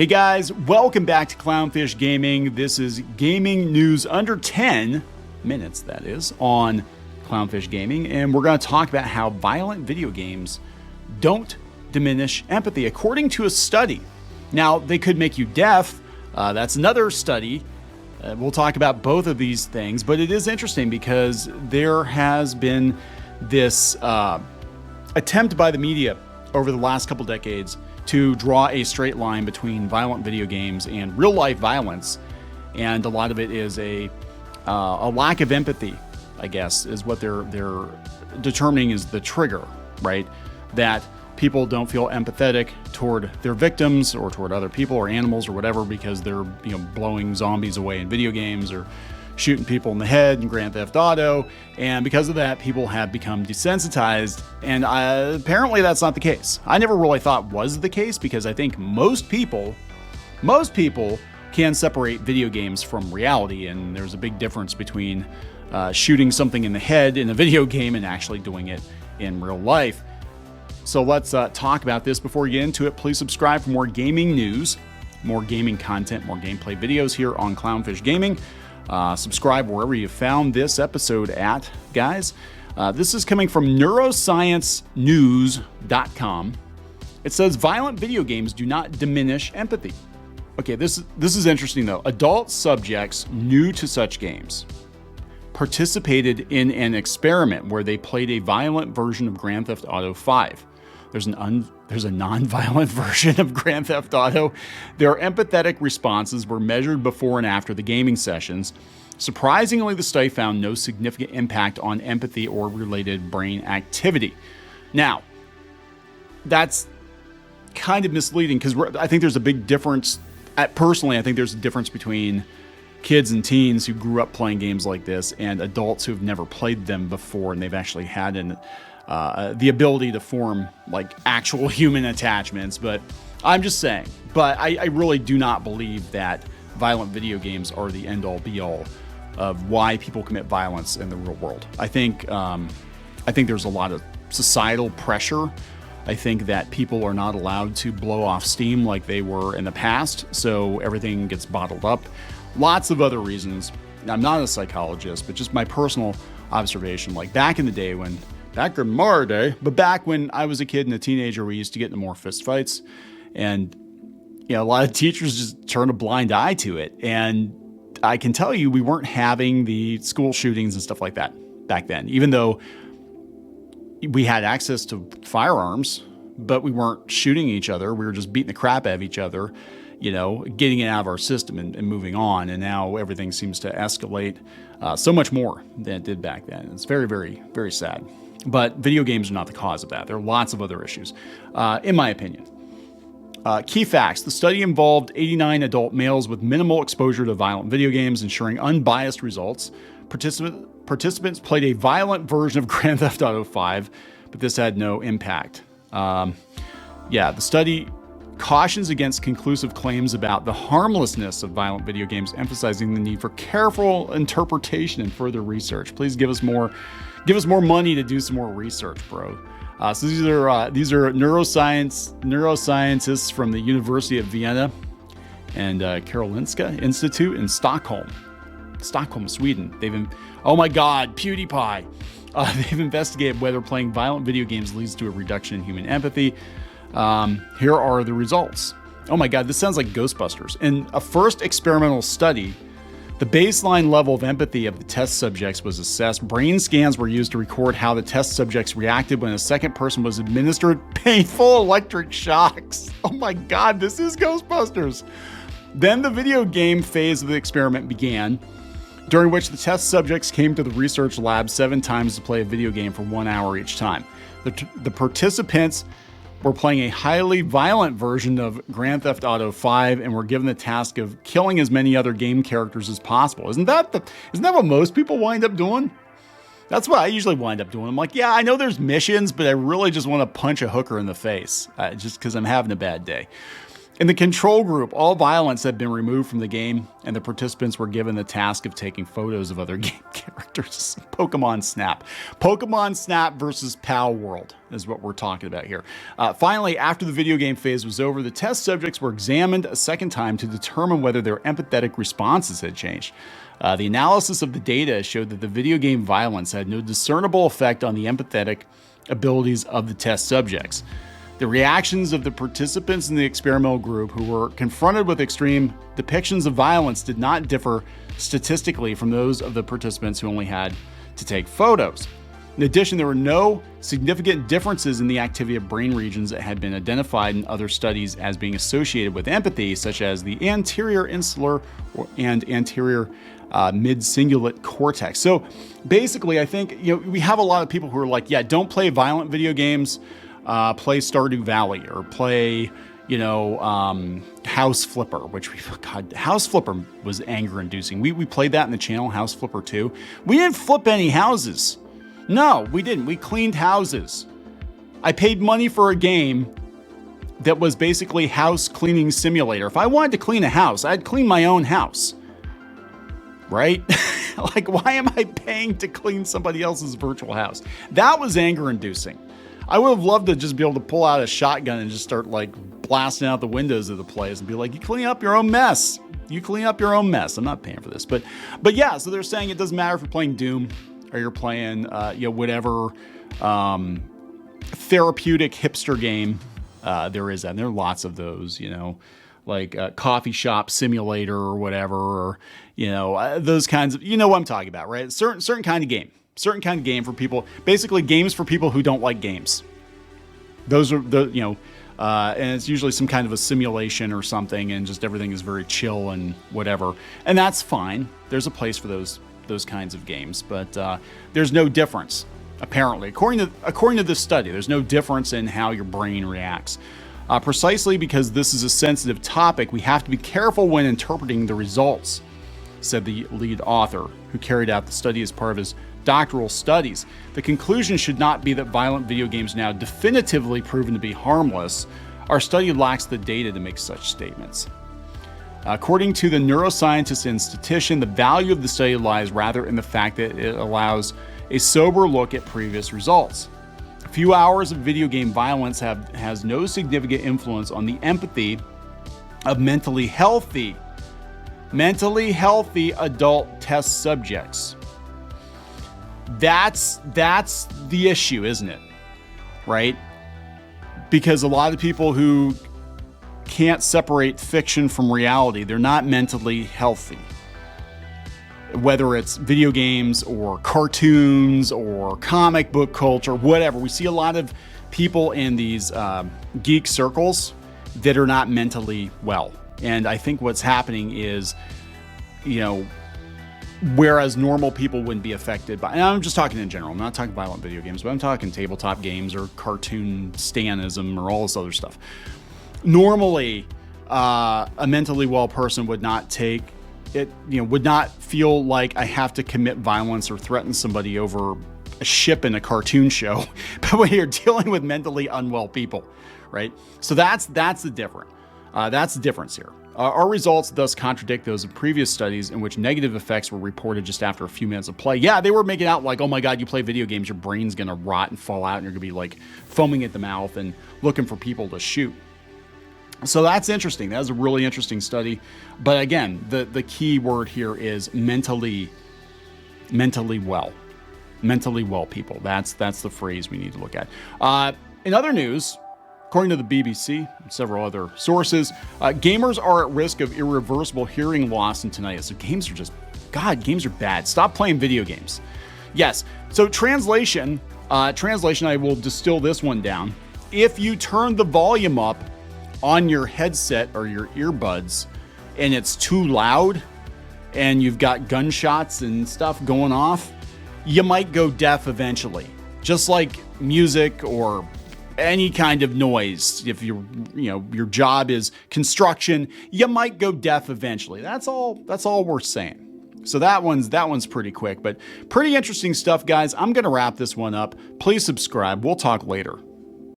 Hey guys, welcome back to Clownfish Gaming. This is gaming news under 10 minutes, that is, on Clownfish Gaming. And we're going to talk about how violent video games don't diminish empathy, according to a study. Now, they could make you deaf. That's another study. We'll talk about both of these things, but it is interesting because there has been this attempt by the media over the last couple decades to draw a straight line between violent video games and real life violence. And a lot of it is a lack of empathy, I guess, is what they're determining is the trigger, right? That people don't feel empathetic toward their victims or toward other people or animals or whatever because they're, blowing zombies away in video games or shooting people in the head in Grand Theft Auto. And because of that, people have become desensitized. And apparently that's not the case. I never really thought was the case because I think most people can separate video games from reality. And there's a big difference between shooting something in the head in a video game and actually doing it in real life. So let's talk about this. Before we get into it, please subscribe for more gaming news, more gaming content, more gameplay videos here on Clownfish Gaming. Subscribe wherever you found this episode at, guys. This is coming from neurosciencenews.com. It says violent video games do not diminish empathy. Okay, this is interesting though. Adult subjects new to such games participated in an experiment where they played a violent version of Grand Theft Auto 5. There's a non-violent version of Grand Theft Auto. Their empathetic responses were measured before and after the gaming sessions. Surprisingly, the study found no significant impact on empathy or related brain activity. Now, that's kind of misleading because I think there's a big difference. Personally, I think there's a difference between kids and teens who grew up playing games like this and adults who've never played them before and they've actually had the ability to form like actual human attachments. But I'm just saying, but I really do not believe that violent video games are the end all be all of why people commit violence in the real world. I think there's a lot of societal pressure. I think that people are not allowed to blow off steam like they were in the past. So everything gets bottled up. Lots of other reasons. I'm not a psychologist, but just my personal observation, like back in the day back in my day, but back when I was a kid and a teenager, we used to get into more fist fights. And, a lot of teachers just turned a blind eye to it. And I can tell you, we weren't having the school shootings and stuff like that back then, even though we had access to firearms, but we weren't shooting each other. We were just beating the crap out of each other, getting it out of our system and moving on. And now everything seems to escalate so much more than it did back then. It's very, very, very sad. But video games are not the cause of that. There are lots of other issues, in my opinion. Key facts. The study involved 89 adult males with minimal exposure to violent video games, ensuring unbiased results. Participants played a violent version of Grand Theft Auto 5, but this had no impact. The study cautions against conclusive claims about the harmlessness of violent video games, emphasizing the need for careful interpretation and further research. Please give us more money to do some more research, bro. So these are neuroscientists from the University of Vienna and Karolinska Institute in Stockholm, Sweden. Oh my God, PewDiePie. They've investigated whether playing violent video games leads to a reduction in human empathy. Here are the results. Oh my God, this sounds like Ghostbusters. In a first experimental study, the baseline level of empathy of the test subjects was assessed. Brain scans were used to record how the test subjects reacted when a second person was administered painful electric shocks. Oh my God, this is Ghostbusters. Then the video game phase of the experiment began, during which the test subjects came to the research lab 7 times to play a video game for 1 hour each time. The participants were playing a highly violent version of Grand Theft Auto 5 and were given the task of killing as many other game characters as possible. Isn't that what most people wind up doing? That's what I usually wind up doing. I'm like, yeah, I know there's missions, but I really just want to punch a hooker in the face just because I'm having a bad day. In the control group, all violence had been removed from the game, and the participants were given the task of taking photos of other game characters. Pokemon Snap. Pokemon Snap versus Pal World is what we're talking about here. Finally, after the video game phase was over, the test subjects were examined a second time to determine whether their empathetic responses had changed. The analysis of the data showed that the video game violence had no discernible effect on the empathetic abilities of the test subjects. The reactions of the participants in the experimental group who were confronted with extreme depictions of violence did not differ statistically from those of the participants who only had to take photos. In addition, there were no significant differences in the activity of brain regions that had been identified in other studies as being associated with empathy, such as the anterior insular and anterior mid-cingulate cortex. So basically, I think we have a lot of people who are like, yeah, don't play violent video games. Play Stardew Valley or play, House Flipper, which House Flipper was anger-inducing. We played that in the channel, House Flipper 2. We didn't flip any houses. No, we didn't. We cleaned houses. I paid money for a game that was basically house cleaning simulator. If I wanted to clean a house, I'd clean my own house. Right? Like, why am I paying to clean somebody else's virtual house? That was anger-inducing. I would have loved to just be able to pull out a shotgun and just start like blasting out the windows of the place and be like, you clean up your own mess. You clean up your own mess. I'm not paying for this, but yeah, so they're saying it doesn't matter if you're playing Doom or you're playing, whatever, therapeutic hipster game, there is that. And there are lots of those, like a coffee shop simulator or whatever, or, those kinds of, what I'm talking about, right? Certain kind of game. Certain kind of game for people, basically games for people who don't like games. Those are and it's usually some kind of a simulation or something, and just everything is very chill and whatever. And that's fine. There's a place for those kinds of games, but there's no difference, apparently. According to this study, there's no difference in how your brain reacts. Precisely because this is a sensitive topic, we have to be careful when interpreting the results, said the lead author, who carried out the study as part of his doctoral studies. The conclusion should not be that violent video games now definitively proven to be harmless. Our study lacks the data to make such statements. According to the neuroscientists and statistician, the value of the study lies rather in the fact that it allows a sober look at previous results. A few hours of video game violence has no significant influence on the empathy of mentally healthy adult test subjects. That's the issue, isn't it? Right? Because a lot of people who can't separate fiction from reality, they're not mentally healthy. Whether it's video games or cartoons or comic book culture, whatever. We see a lot of people in these geek circles that are not mentally well. And I think what's happening is, whereas normal people wouldn't be affected by, and I'm just talking in general, I'm not talking violent video games, but I'm talking tabletop games or cartoon stanism or all this other stuff. Normally, a mentally well person would not take it, would not feel like I have to commit violence or threaten somebody over a ship in a cartoon show. But when you're dealing with mentally unwell people, right? So that's the difference. That's the difference here. Our results thus contradict those of previous studies in which negative effects were reported just after a few minutes of play. Yeah, they were making out like, oh my God, you play video games, your brain's gonna rot and fall out and you're gonna be like foaming at the mouth and looking for people to shoot. So that's interesting. That was a really interesting study. But again, the key word here is mentally well. Mentally well people. That's the phrase we need to look at. In other news, according to the BBC and several other sources, gamers are at risk of irreversible hearing loss and tinnitus. So games are bad. Stop playing video games. Yes. So translation, I will distill this one down. If you turn the volume up on your headset or your earbuds and it's too loud and you've got gunshots and stuff going off, you might go deaf eventually. Just like music or any kind of noise. If your job is construction, you might go deaf eventually. That's all we're saying. So that one's pretty quick, but pretty interesting stuff, guys. I'm going to wrap this one up. Please subscribe. We'll talk later.